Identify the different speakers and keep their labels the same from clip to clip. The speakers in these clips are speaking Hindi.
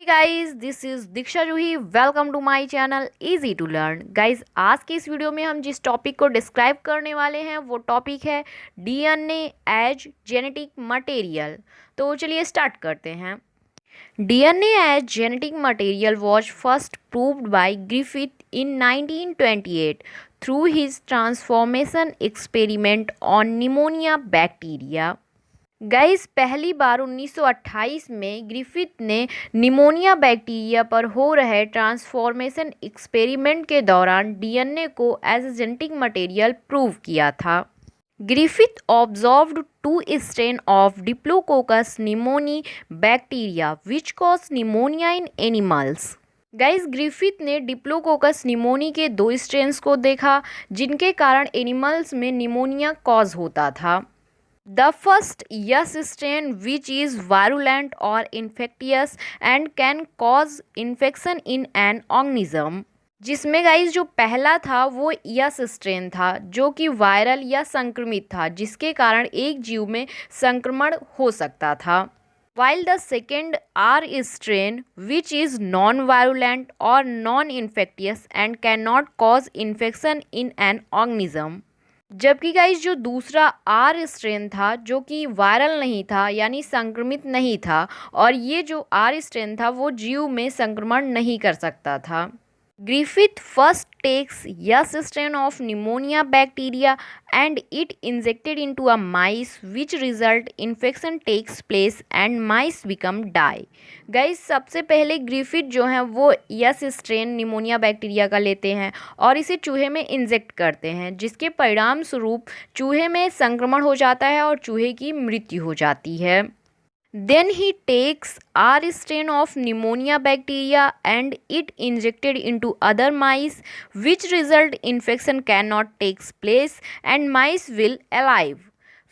Speaker 1: Guys, this is Diksha Juhi. Welcome to my channel easy to learn. Guys, आज की इस वीडियो में हम जिस टॉपिक को डिस्क्राइब करने वाले हैं वो टॉपिक है डीएनए एज जेनेटिक मटेरियल। तो चलिए स्टार्ट करते हैं। DNA as genetic material was first proved by Griffith in 1928 through his transformation experiment on pneumonia bacteria। Guys, पहली बार 1928 में ग्रिफिथ ने निमोनिया बैक्टीरिया पर हो रहे ट्रांसफॉर्मेशन एक्सपेरिमेंट के दौरान डीएनए को as a genetic material prove किया था। Griffith observed two strain of Diplococcus pneumoniae bacteria which cause pneumonia in animals. Guys, Griffith ने डिप्लोकोकस निमोनी के दो स्ट्रेन्स को देखा जिनके कारण एनिमल्स में निमोनिया कॉज होता था। The first yes strain, which is virulent or infectious and can cause infection in an organism, जिसमें गाइस जो पहला था वो यस स्ट्रेन था जो कि वायरल या संक्रमित था जिसके कारण एक जीव में संक्रमण हो सकता था। While the second R strain, which is non-virulent or non-infectious and cannot cause infection in an organism, जबकि गाइस जो दूसरा आर स्ट्रेन था जो कि वायरल नहीं था यानी संक्रमित नहीं था, और ये जो आर स्ट्रेन था वो जीव में संक्रमण नहीं कर सकता था। Griffith first takes S strain of pneumonia bacteria and it injected into a mice which result infection takes place and mice become die. Guys, सबसे पहले ग्रिफिथ जो है वो यस स्ट्रेन निमोनिया बैक्टीरिया का लेते हैं और इसे चूहे में इंजेक्ट करते हैं जिसके परिणाम स्वरूप चूहे में संक्रमण हो जाता है और चूहे की मृत्यु हो जाती है। Then he takes R strain of pneumonia bacteria and it injected into other mice, which result infection cannot takes place and mice will alive।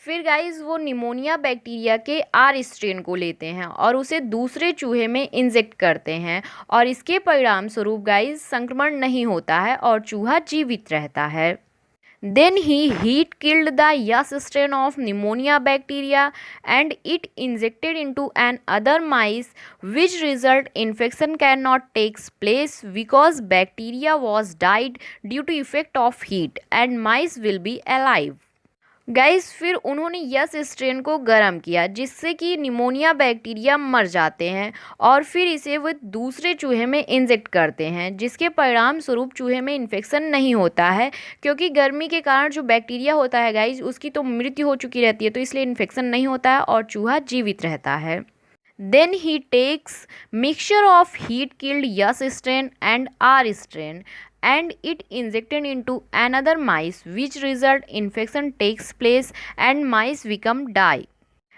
Speaker 1: फिर गाइस वो निमोनिया बैक्टीरिया के आर स्ट्रेन को लेते हैं और उसे दूसरे चूहे में इंजेक्ट करते हैं और इसके परिणाम स्वरूप गाइस संक्रमण नहीं होता है और चूहा जीवित रहता है। Then he heat killed the yes strain of pneumonia bacteria and it injected into an other mice, which result infection cannot takes place because bacteria was died due to effect of heat and mice will be alive। Guys, फिर उन्होंने यस स्ट्रेन को गर्म किया जिससे कि निमोनिया बैक्टीरिया मर जाते हैं और फिर इसे वो दूसरे चूहे में इंजेक्ट करते हैं जिसके परिणाम स्वरूप चूहे में इन्फेक्शन नहीं होता है क्योंकि गर्मी के कारण जो बैक्टीरिया होता है गाइस उसकी तो मृत्यु हो चुकी रहती है, तो इसलिए इन्फेक्शन नहीं होता है और चूहा जीवित रहता है। Then he takes mixture of heat killed yes strain and R strain and it injected into another mice which result infection takes place and mice become die।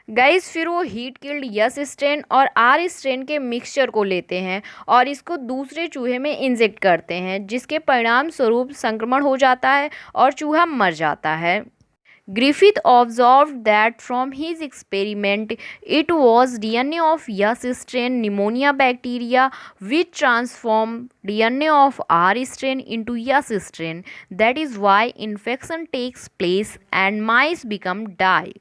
Speaker 1: Guys, फिर वो हीट किल्ड यस स्ट्रेन और आर स्ट्रेन के मिक्सचर को लेते हैं और इसको दूसरे चूहे में इंजेक्ट करते हैं जिसके परिणाम स्वरूप संक्रमण हो जाता है और चूहा मर जाता है। Griffith observed that from his experiment it was DNA of yes strain pneumonia bacteria which transformed DNA of R strain into yes strain. That is why infection takes place and mice become die।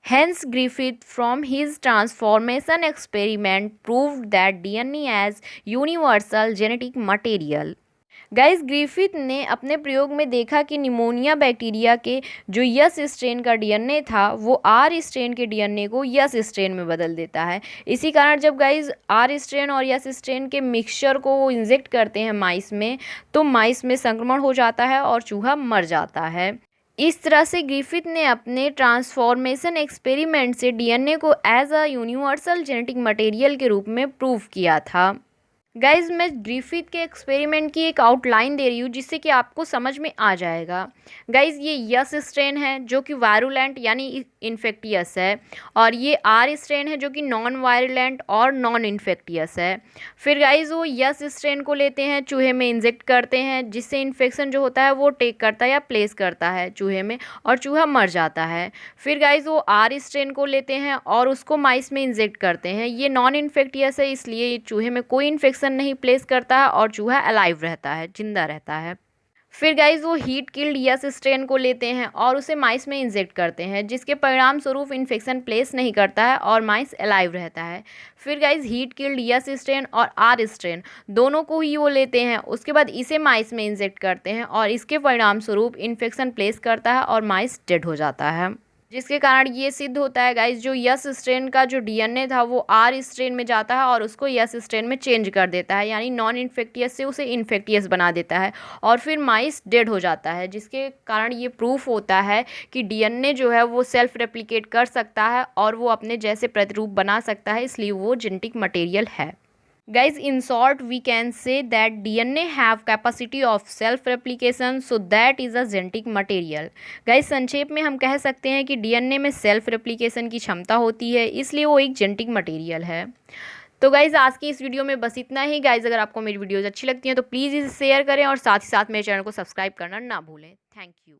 Speaker 1: Hence, Griffith from his transformation experiment proved that DNA as universal genetic material। Guys, Griffith ने अपने प्रयोग में देखा कि निमोनिया बैक्टीरिया के जो यस स्ट्रेन का डीएनए था वो आर स्ट्रेन के डीएनए को यस स्ट्रेन में बदल देता है। इसी कारण जब गाइस आर स्ट्रेन और यस स्ट्रेन के मिक्सचर को वो इंजेक्ट करते हैं माइस में तो माइस में संक्रमण हो जाता है और चूहा मर जाता है। इस तरह से ग्रिफिथ ने अपने ट्रांसफॉर्मेशन एक्सपेरिमेंट से डीएनए को as a universal genetic material के रूप में प्रूव किया था। गाइज, मैं ग्रिफिथ के एक्सपेरिमेंट की एक आउटलाइन दे रही हूँ जिससे कि आपको समझ में आ जाएगा। गाइज, ये यस स्ट्रेन है जो कि वायरुलेंट यानी इन्फेक्टियस है और ये आर स्ट्रेन है जो कि नॉन वायरुलेंट और नॉन इन्फेक्टियस है। फिर गाइज वो यस स्ट्रेन को लेते हैं, चूहे में इंजेक्ट करते हैं जिससे इन्फेक्शन जो होता है वो टेक करता है या प्लेस करता है चूहे में और चूहा मर जाता है। फिर गाइज वो आर स्ट्रेन को लेते हैं और उसको माइस में इंजेक्ट करते हैं। ये नॉन इन्फेक्टियस है इसलिए चूहे में कोई इन्फेक्शन नहीं प्लेस करता है और चूहा अलाइव रहता है, जिंदा रहता है। फिर गाइज वो हीट किल्ड यस स्ट्रेन को लेते हैं और उसे माइस में इंजेक्ट करते हैं, जिसके परिणाम स्वरूप इन्फेक्शन प्लेस नहीं करता है और माइस अलाइव रहता है। फिर guys heat killed yes strain और आर स्ट्रेन दोनों को ही वो लेते हैं, उसके बाद इसे माइस में इंजेक्ट करते हैं और इसके परिणाम स्वरूप इन्फेक्शन प्लेस करता है और माइस डेड हो जाता है, जिसके कारण ये सिद्ध होता है गाइज जो यस स्ट्रेन का जो डीएनए था वो आर स्ट्रेन में जाता है और उसको यस स्ट्रेन में चेंज कर देता है, यानी नॉन इन्फेक्टियस से उसे इन्फेक्टियस बना देता है और फिर माइस डेड हो जाता है, जिसके कारण ये प्रूफ होता है कि डीएनए जो है वो सेल्फ रेप्लिकेट कर सकता है और वो अपने जैसे प्रतिरूप बना सकता है, इसलिए वो जेनेटिक मटेरियल है। Guys, in short, we can say that DNA have capacity of self-replication, so that is a genetic material. Guys, संक्षेप में हम कह सकते हैं कि डीएनए में सेल्फ रेप्लिकेशन की क्षमता होती है, इसलिए वो एक जेनेटिक मटेरियल है। तो गाइज़ आज की इस वीडियो में बस इतना ही। गाइज़ अगर आपको मेरी वीडियोज़ अच्छी लगती हैं तो प्लीज़ इसे शेयर करें और साथ ही साथ मेरे चैनल को सब्सक्राइब करना ना भूलें। Thank you.